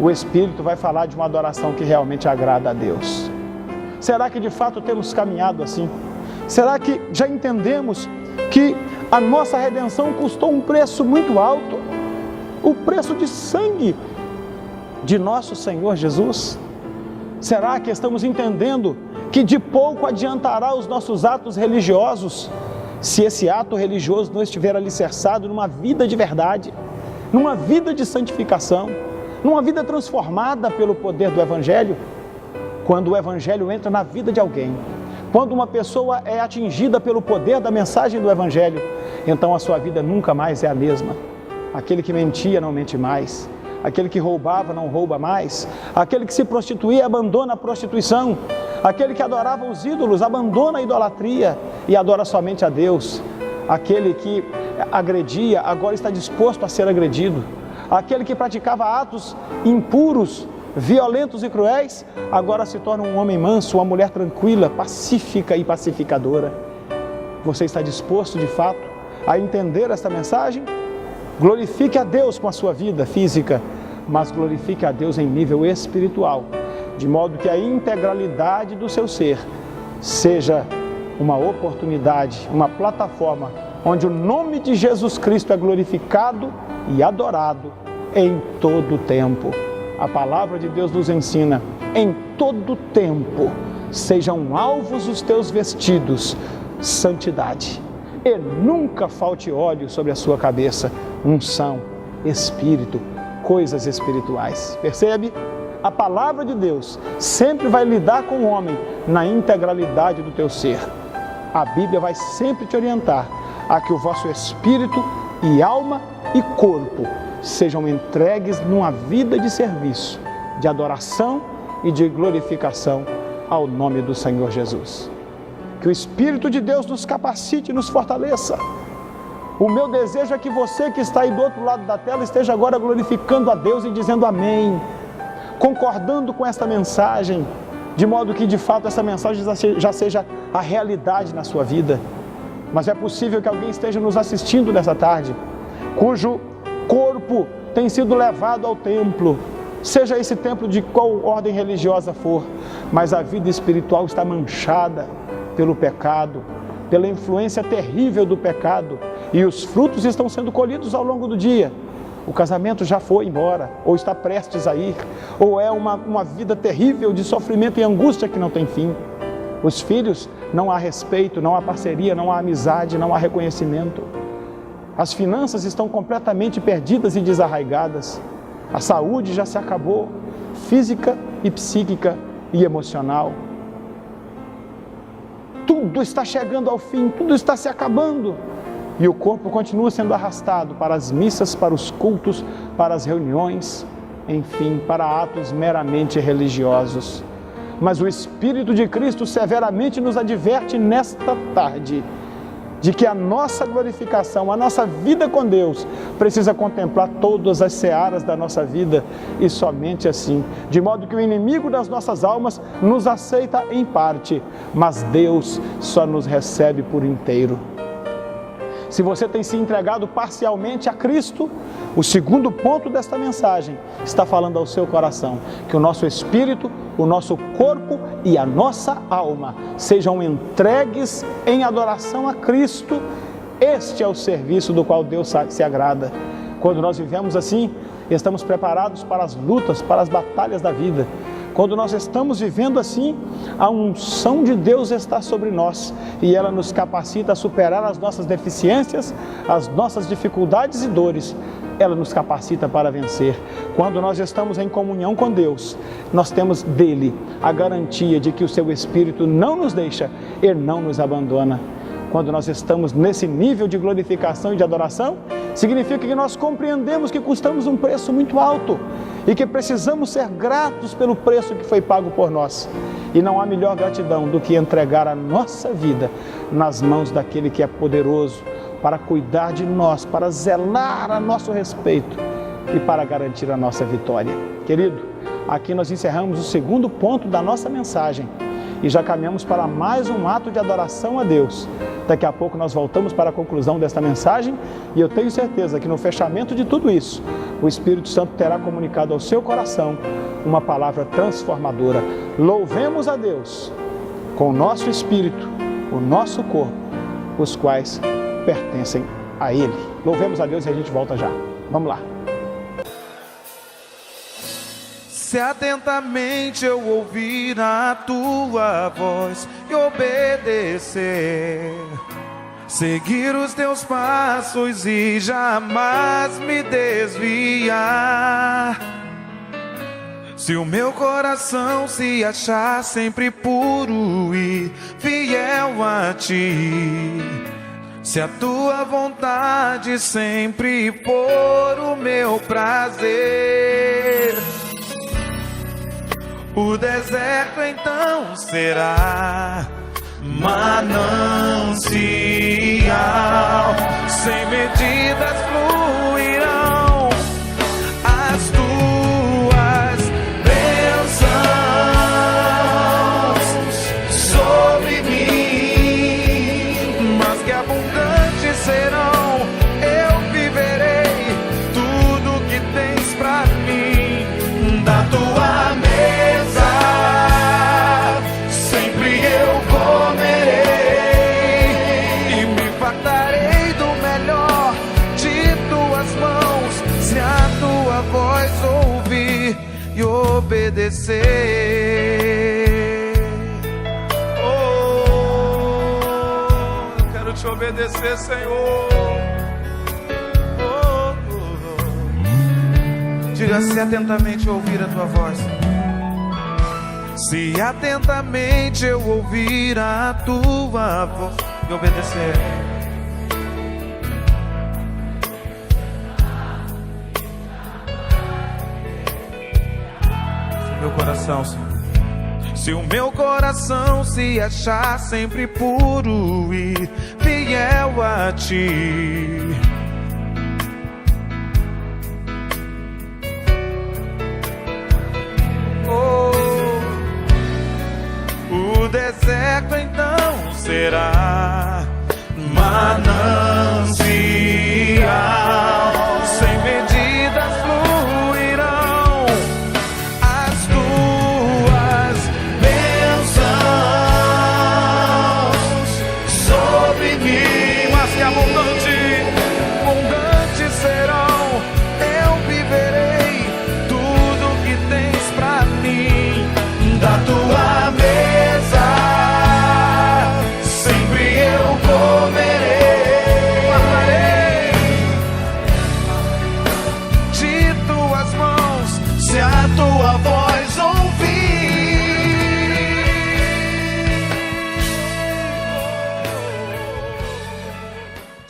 O espírito vai falar de uma adoração que realmente agrada a Deus. Será que de fato temos caminhado assim? Será que já entendemos que a nossa redenção custou um preço muito alto? O preço de sangue de nosso Senhor Jesus? Será que estamos entendendo que de pouco adiantará os nossos atos religiosos se esse ato religioso não estiver alicerçado numa vida de verdade, numa vida de santificação, numa vida transformada pelo poder do Evangelho? Quando o Evangelho entra na vida de alguém, quando uma pessoa é atingida pelo poder da mensagem do Evangelho, então a sua vida nunca mais é a mesma. Aquele que mentia não mente mais, aquele que roubava não rouba mais, aquele que se prostituía abandona a prostituição, aquele que adorava os ídolos abandona a idolatria e adora somente a Deus. Aquele que agredia agora está disposto a ser agredido. Aquele que praticava atos impuros, violentos e cruéis, agora se torna um homem manso, uma mulher tranquila, pacífica e pacificadora. Você está disposto de fato a entender esta mensagem? Glorifique a Deus com a sua vida física, mas glorifique a Deus em nível espiritual, de modo que a integralidade do seu ser seja uma oportunidade, uma plataforma onde o nome de Jesus Cristo é glorificado e adorado em todo o tempo. A palavra de Deus nos ensina: em todo o tempo sejam alvos os teus vestidos, santidade, e nunca falte óleo sobre a sua cabeça, unção, espírito, coisas espirituais. Percebe? A palavra de Deus sempre vai lidar com o homem na integralidade do teu ser. A Bíblia vai sempre te orientar a que o vosso espírito e alma e corpo sejam entregues numa vida de serviço, de adoração e de glorificação ao nome do Senhor Jesus. Que o Espírito de Deus nos capacite e nos fortaleça. O meu desejo é que você que está aí do outro lado da tela esteja agora glorificando a Deus e dizendo amém, concordando com esta mensagem, de modo que de fato essa mensagem já seja a realidade na sua vida. Mas é possível que alguém esteja nos assistindo nessa tarde, cujo corpo tem sido levado ao templo, seja esse templo de qual ordem religiosa for, mas a vida espiritual está manchada pelo pecado, pela influência terrível do pecado, e os frutos estão sendo colhidos ao longo do dia. O casamento já foi embora, ou está prestes a ir, ou é uma vida terrível de sofrimento e angústia que não tem fim. Os filhos, não há respeito, não há parceria, não há amizade, não há reconhecimento. As finanças estão completamente perdidas e desarraigadas. A saúde já se acabou, física e psíquica e emocional. Tudo está chegando ao fim, tudo está se acabando. E o corpo continua sendo arrastado para as missas, para os cultos, para as reuniões, enfim, para atos meramente religiosos. Mas o Espírito de Cristo severamente nos adverte nesta tarde de que a nossa glorificação, a nossa vida com Deus, precisa contemplar todas as searas da nossa vida e somente assim, de modo que o inimigo das nossas almas nos aceita em parte, mas Deus só nos recebe por inteiro. Se você tem se entregado parcialmente a Cristo, o segundo ponto desta mensagem está falando ao seu coração, que o nosso espírito, o nosso corpo e a nossa alma sejam entregues em adoração a Cristo. Este é o serviço do qual Deus se agrada. Quando nós vivemos assim, estamos preparados para as lutas, para as batalhas da vida. Quando nós estamos vivendo assim, a unção de Deus está sobre nós e ela nos capacita a superar as nossas deficiências, as nossas dificuldades e dores. Ela nos capacita para vencer. Quando nós estamos em comunhão com Deus, nós temos dele a garantia de que o seu Espírito não nos deixa e não nos abandona. Quando nós estamos nesse nível de glorificação e de adoração, significa que nós compreendemos que custamos um preço muito alto e que precisamos ser gratos pelo preço que foi pago por nós. E não há melhor gratidão do que entregar a nossa vida nas mãos daquele que é poderoso para cuidar de nós, para zelar a nosso respeito e para garantir a nossa vitória. Querido, aqui nós encerramos o segundo ponto da nossa mensagem e já caminhamos para mais um ato de adoração a Deus. Daqui a pouco nós voltamos para a conclusão desta mensagem e eu tenho certeza que no fechamento de tudo isso, o Espírito Santo terá comunicado ao seu coração uma palavra transformadora. Louvemos a Deus com o nosso espírito, o nosso corpo, os quais pertencem a Ele. Louvemos a Deus e a gente volta já. Vamos lá. Se atentamente eu ouvir a tua voz e obedecer, seguir os teus passos e jamais me desviar, se o meu coração se achar sempre puro e fiel a ti, se a tua vontade sempre for o meu prazer, o deserto então será manancial, sem medidas fluirão as tuas bênçãos sobre mim, mas que abundantes serão, eu viverei tudo que tens pra mim, da tua mesa sempre eu comerei e me fartarei do melhor de tuas mãos, se a tua voz ouvir e obedecer. Oh, eu quero te obedecer, Senhor. Diga: se atentamente eu ouvir a tua voz, se atentamente eu ouvir a tua voz e obedecer, se o meu coração, Senhor, se o meu coração se achar sempre puro e fiel a ti, o deserto então será manancial, sem medidas fluirão as tuas bênçãos sobre mim, mas que abundante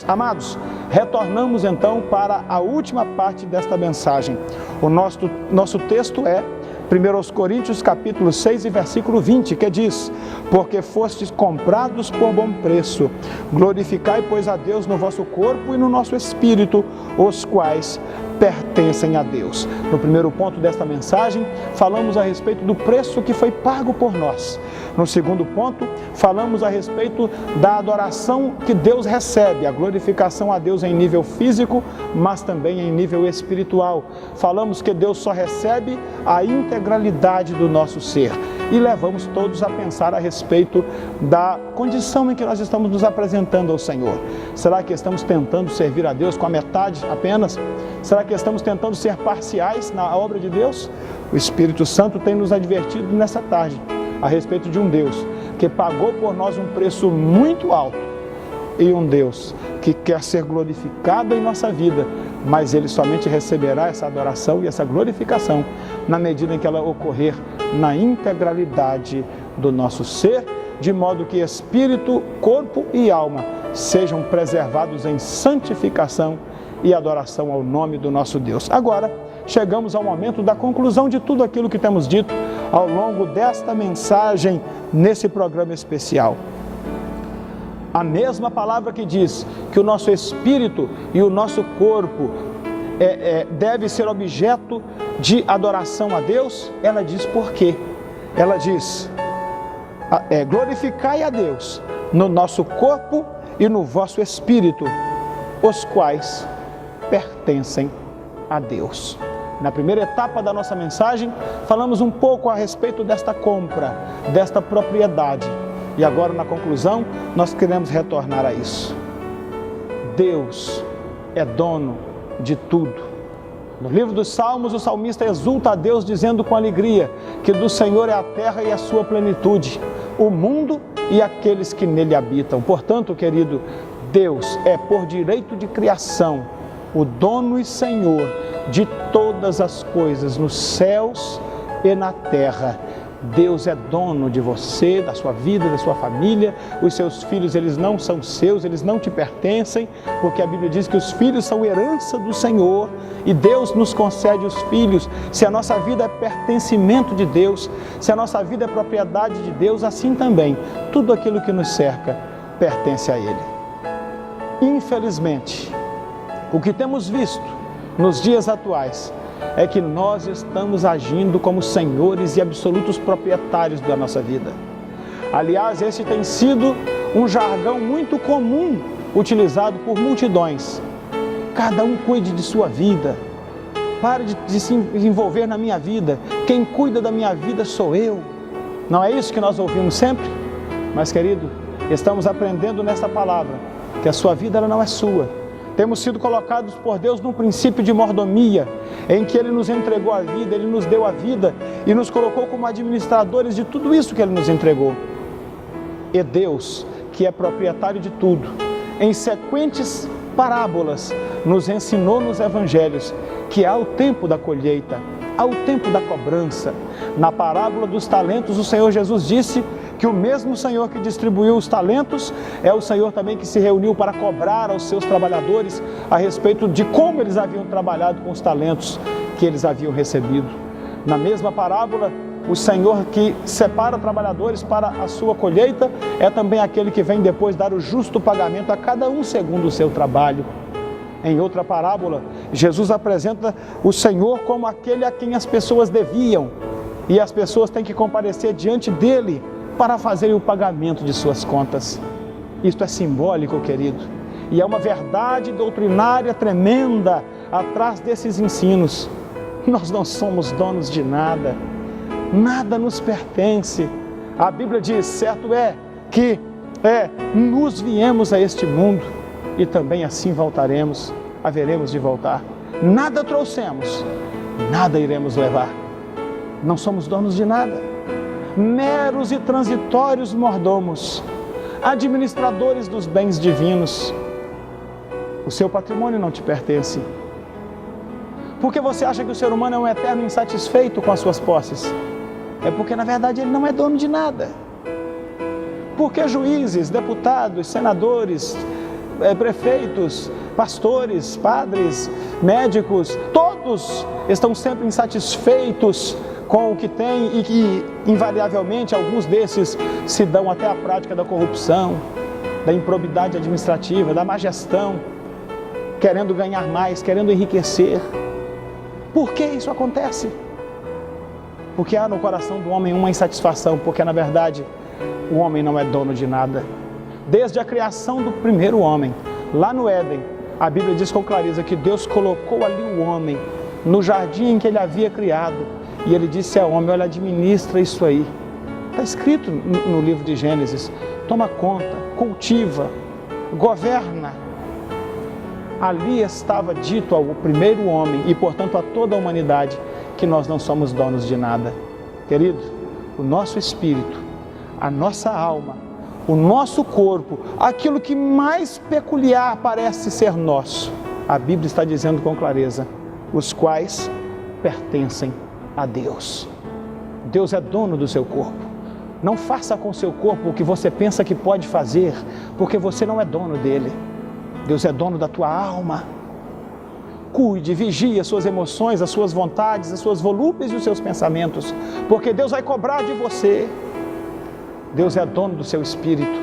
Amados, retornamos então para a última parte desta mensagem. O nosso texto é 1 Coríntios capítulo 6 e versículo 20, que diz: porque fostes comprados por bom preço, glorificai, pois, a Deus no vosso corpo e no nosso espírito, os quais pertencem a Deus. No primeiro ponto desta mensagem, falamos a respeito do preço que foi pago por nós. No segundo ponto, falamos a respeito da adoração que Deus recebe, a glorificação a Deus em nível físico, mas também em nível espiritual. Falamos que Deus só recebe a integralidade do nosso ser. E levamos todos a pensar a respeito da condição em que nós estamos nos apresentando ao Senhor. Será que estamos tentando servir a Deus com a metade apenas? Será que estamos tentando ser parciais na obra de Deus? O Espírito Santo tem nos advertido nessa tarde a respeito de um Deus que pagou por nós um preço muito alto e um Deus que quer ser glorificado em nossa vida, mas Ele somente receberá essa adoração e essa glorificação na medida em que ela ocorrer na integralidade do nosso ser, de modo que espírito, corpo e alma sejam preservados em santificação e adoração ao nome do nosso Deus. Agora, chegamos ao momento da conclusão de tudo aquilo que temos dito ao longo desta mensagem nesse programa especial. A mesma palavra que diz que o nosso espírito e o nosso corpo deve ser objeto de adoração a Deus, ela diz por quê? Ela diz, glorificai a Deus no nosso corpo e no vosso espírito, os quais pertencem a Deus. Na primeira etapa da nossa mensagem, falamos um pouco a respeito desta compra, desta propriedade. E agora, na conclusão, nós queremos retornar a isso. Deus é dono de tudo. No livro dos Salmos, o salmista exulta a Deus dizendo com alegria que do Senhor é a terra e a sua plenitude, o mundo e aqueles que nele habitam. Portanto, querido, Deus é por direito de criação o dono e Senhor de todas as coisas nos céus e na terra. Deus é dono de você, da sua vida, da sua família. Os seus filhos, eles não são seus, eles não te pertencem, porque a Bíblia diz que os filhos são herança do Senhor e Deus nos concede os filhos. Se a nossa vida é pertencimento de Deus, se a nossa vida é propriedade de Deus, assim também, tudo aquilo que nos cerca pertence a Ele. Infelizmente, o que temos visto nos dias atuais é que nós estamos agindo como senhores e absolutos proprietários da nossa vida. Aliás, esse tem sido um jargão muito comum utilizado por multidões. Cada um cuide de sua vida. Pare de se envolver na minha vida. Quem cuida da minha vida sou eu. Não é isso que nós ouvimos sempre? Mas, querido, estamos aprendendo nessa palavra que a sua vida ela não é sua. Temos sido colocados por Deus num princípio de mordomia, em que Ele nos entregou a vida, Ele nos deu a vida e nos colocou como administradores de tudo isso que Ele nos entregou. E Deus, que é proprietário de tudo, em sequentes parábolas, nos ensinou nos evangelhos que há o tempo da colheita, há o tempo da cobrança. Na parábola dos talentos, o Senhor Jesus disse que o mesmo Senhor que distribuiu os talentos é o Senhor também que se reuniu para cobrar aos seus trabalhadores a respeito de como eles haviam trabalhado com os talentos que eles haviam recebido. Na mesma parábola, o Senhor que separa trabalhadores para a sua colheita é também aquele que vem depois dar o justo pagamento a cada um segundo o seu trabalho. Em outra parábola, Jesus apresenta o Senhor como aquele a quem as pessoas deviam e as pessoas têm que comparecer diante dele para fazerem o pagamento de suas contas. Isto é simbólico, querido, e é uma verdade doutrinária tremenda atrás desses ensinos. Nós não somos donos de nada, nada nos pertence. A Bíblia diz, certo é que nos viemos a este mundo e também assim voltaremos, haveremos de voltar. Nada trouxemos, nada iremos levar. Não somos donos de nada. Meros e transitórios mordomos, administradores dos bens divinos. O seu patrimônio não te pertence. Por que você acha que o ser humano é um eterno insatisfeito com as suas posses? É porque, na verdade, ele não é dono de nada. Porque juízes, deputados, senadores, prefeitos, pastores, padres, médicos, todos estão sempre insatisfeitos com o que têm e que, invariavelmente, alguns desses se dão até à prática da corrupção, da improbidade administrativa, da má gestão, querendo ganhar mais, querendo enriquecer. Por que isso acontece? Porque há no coração do homem uma insatisfação, porque na verdade o homem não é dono de nada. Desde a criação do primeiro homem, lá no Éden, a Bíblia diz com clareza que Deus colocou ali o homem no jardim em que ele havia criado, e ele disse ao homem: olha, administra isso aí. Está escrito no livro de Gênesis: toma conta, cultiva, governa. Ali estava dito ao primeiro homem e, portanto, a toda a humanidade que nós não somos donos de nada. Querido, o nosso espírito, a nossa alma, o nosso corpo, aquilo que mais peculiar parece ser nosso, a Bíblia está dizendo com clareza, os quais pertencem a Deus. Deus é dono do seu corpo. Não faça com o seu corpo o que você pensa que pode fazer, porque você não é dono dele. Deus é dono da tua alma. Cuide, vigie as suas emoções, as suas vontades, as suas volúpias e os seus pensamentos, porque Deus vai cobrar de você. Deus é dono do seu espírito.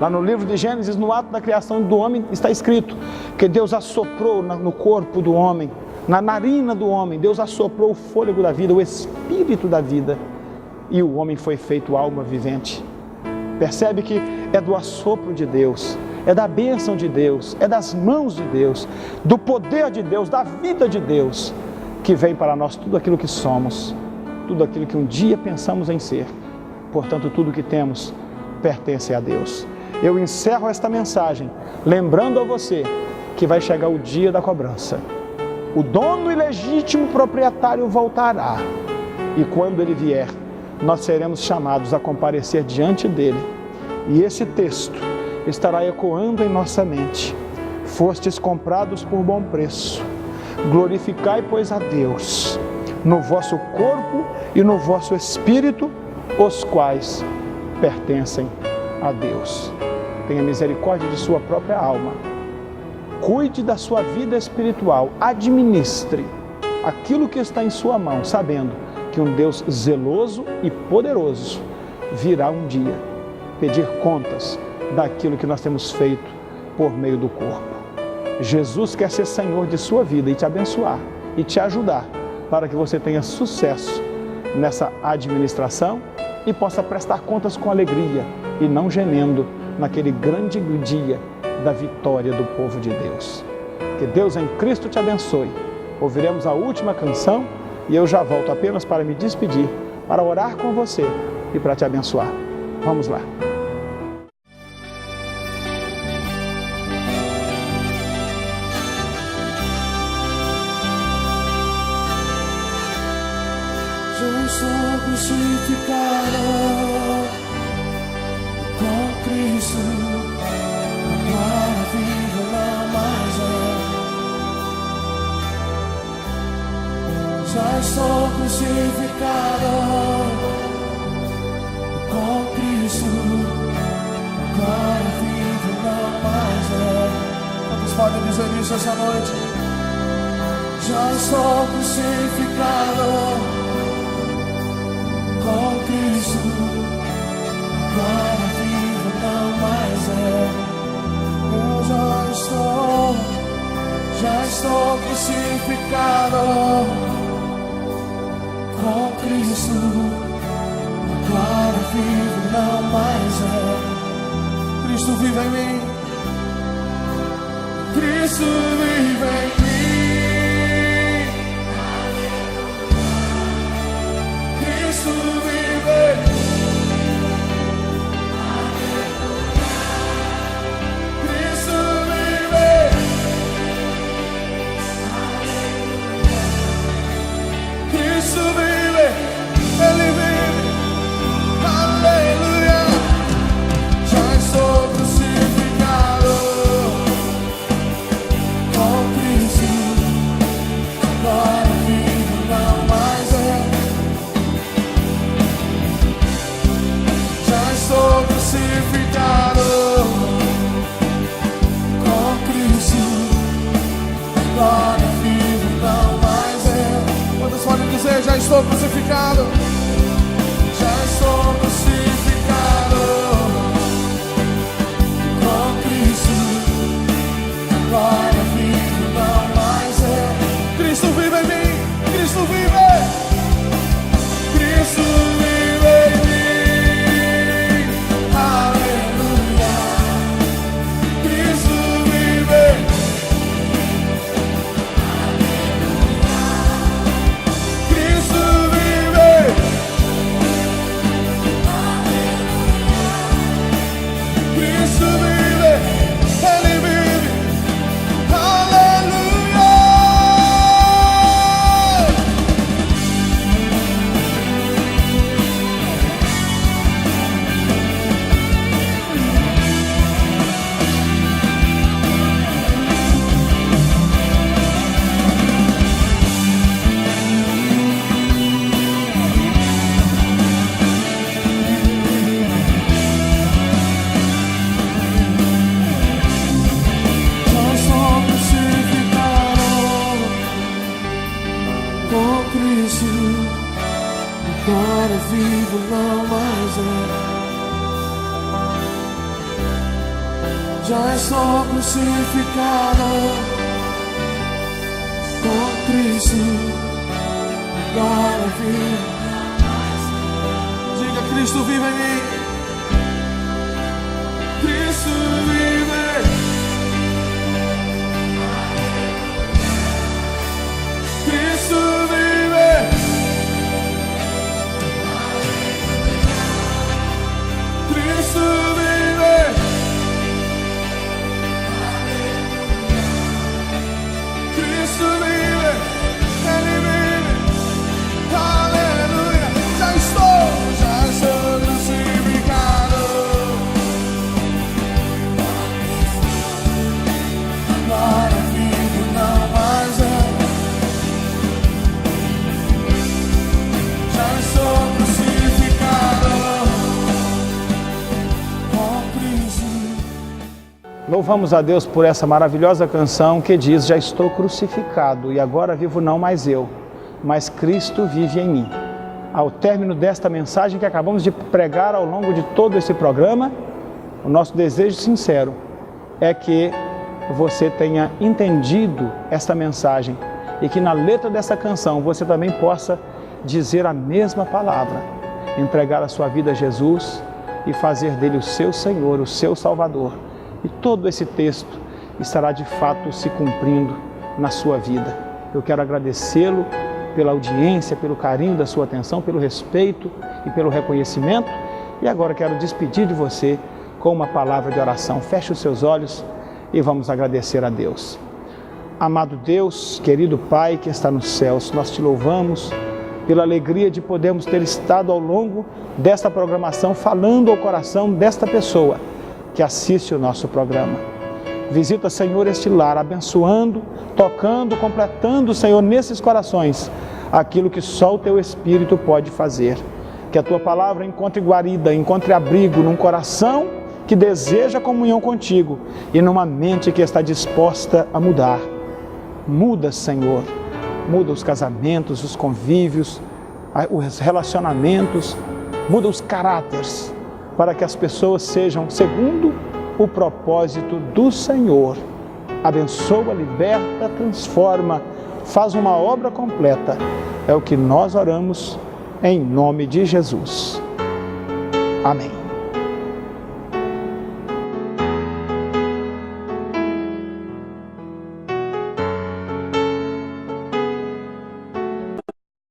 Lá no livro de Gênesis, no ato da criação do homem, está escrito que Deus assoprou no corpo do homem, na narina do homem, Deus assoprou o fôlego da vida, o espírito da vida, e o homem foi feito alma vivente. Percebe que é do assopro de Deus, é da bênção de Deus, é das mãos de Deus, do poder de Deus, da vida de Deus, que vem para nós tudo aquilo que somos, tudo aquilo que um dia pensamos em ser. Portanto, tudo que temos pertence a Deus. Eu encerro esta mensagem lembrando a você que vai chegar o dia da cobrança. O dono e legítimo proprietário voltará, e quando ele vier, nós seremos chamados a comparecer diante dele. E esse texto estará ecoando em nossa mente: fostes comprados por bom preço, glorificai, pois, a Deus no vosso corpo e no vosso espírito, os quais pertencem a Deus. Tenha misericórdia de sua própria alma, cuide da sua vida espiritual, administre aquilo que está em sua mão, sabendo que um Deus zeloso e poderoso virá um dia pedir contas daquilo que nós temos feito por meio do corpo. Jesus quer ser Senhor de sua vida e te abençoar e te ajudar para que você tenha sucesso nessa administração e possa prestar contas com alegria e não gemendo naquele grande dia da vitória do povo de Deus. Que Deus em Cristo te abençoe. Ouviremos a última canção e eu já volto apenas para me despedir, para orar com você e para te abençoar. Vamos lá. Eu sou crucificado com Cristo, agora vivo não mais é. Já estou crucificado com Cristo, agora vivo não mais é. Quantos podem dizer isso essa noite? Já estou crucificado com Cristo, agora vivo não mais é. Eu já estou crucificado com Cristo, agora vivo não mais é. Cristo vive em mim, Cristo vive em mim. Cristo vive. Cristo vive. Cristo vive. Ele vive. Aleluia. Já estou crucificado com Cristo. Agora vivo não mais é. estou crucificado. Já estou crucificado com Cristo. Agora vivo, não mais eu. Cristo vive em mim. Cristo vive. Cristo vive em mim. Aleluia. Cristo vive. Agora vivo, não mais eu. Já estou crucificado com Cristo. Agora vivo. Diga, Cristo vive em mim. Cristo vive. Cristo vive. Cristo vive. Cristo vive. Ele vive. Aleluia. Já estou crucificado. Agora vivo, não mais eu. Já estou crucificado. Louvamos a Deus por essa maravilhosa canção que diz: já estou crucificado e agora vivo não mais eu, mas Cristo vive em mim. Ao término desta mensagem que acabamos de pregar ao longo de todo esse programa, o nosso desejo sincero é que você tenha entendido esta mensagem e que na letra dessa canção você também possa dizer a mesma palavra, entregar a sua vida a Jesus e fazer dele o seu Senhor, o seu Salvador. E todo esse texto estará de fato se cumprindo na sua vida. Eu quero agradecê-lo pela audiência, pelo carinho da sua atenção, pelo respeito e pelo reconhecimento. E agora quero despedir de você com uma palavra de oração. Feche os seus olhos e vamos agradecer a Deus. Amado Deus, querido Pai que está nos céus, nós te louvamos pela alegria de podermos ter estado ao longo desta programação falando ao coração desta pessoa que assiste o nosso programa. Visita, Senhor, este lar, abençoando, tocando, completando, Senhor, nesses corações, aquilo que só o Teu Espírito pode fazer. Que a Tua palavra encontre guarida, encontre abrigo num coração que deseja comunhão contigo e numa mente que está disposta a mudar. Muda, Senhor, muda os casamentos, os convívios, os relacionamentos, muda os caráteres, para que as pessoas sejam segundo o propósito do Senhor. Abençoa, liberta, transforma, faz uma obra completa. É o que nós oramos em nome de Jesus. Amém.